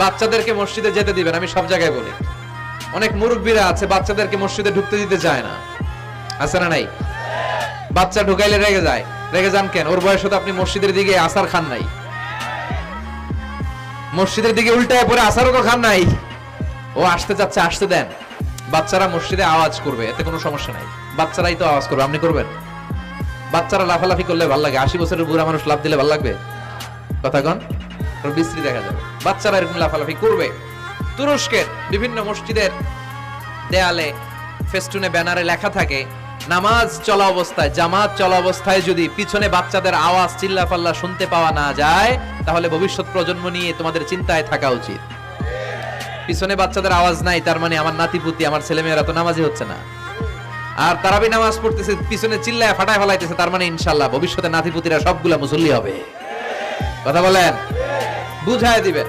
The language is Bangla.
বাচ্চাদেরকে মসজিদে যেতে দিবেন, আমি সব জায়গায় বলি। অনেক মুরব্বীরা আছে বাচ্চাদেরকে মসজিদে ঢুকতে দিতে চায় না, আছে না নাই? বাচ্চা ঢুকাইলে রেগে যায়। রেগে যান কেন? ওর বয়সে তো আপনি মসজিদের দিকে আসার খান নাই, মসজিদের দিকে উল্টায় পরে আসারও তো খান নাই। ও আসতে যাচ্ছে, আসতে দেন। বাচ্চারা মসজিদে আওয়াজ করবে, এতে কোনো সমস্যা নাই, বাচ্চারাই তো আওয়াজ করবে, আপনি করবেন? বাচ্চারা লাফালাফি করলে ভালো লাগে, 80 বছরের বুড়া মানুষ লাফ দিলে ভালো লাগবে? কথা কন, ওর বিশ্রী দেখা যাবে। বাচ্চারা এরকম লাফালাফি করবে। তুরস্কের বিভিন্ন মসজিদের দেয়ালে ফেস্টুনে ব্যানারে লেখা থাকে, নামাজ চলা অবস্থায়, জামাত চলা অবস্থায় যদি পিছনে বাচ্চাদের আওয়াজ চিল্লাফাল্লা শুনতে পাওয়া না যায়, তাহলে ভবিষ্যৎ প্রজন্ম নিয়ে তোমাদের চিন্তায় থাকা উচিত। পিছনে বাচ্চাদের আওয়াজ নাই, তার মানে আমার নাতিপুতি, আমার ছেলেমেয়েরা তো নামাজি হচ্ছে না। আর তারাবি নামাজ পড়তেছে, পিছনে চিল্লায় ফাটায় ফেলাইতেছে, তার মানে ইনশাআল্লাহ ভবিষ্যতে নাতিপুতিরা সবগুলা মুসল্লি হবে। কথা বলেন, বুঝায় দিবেন।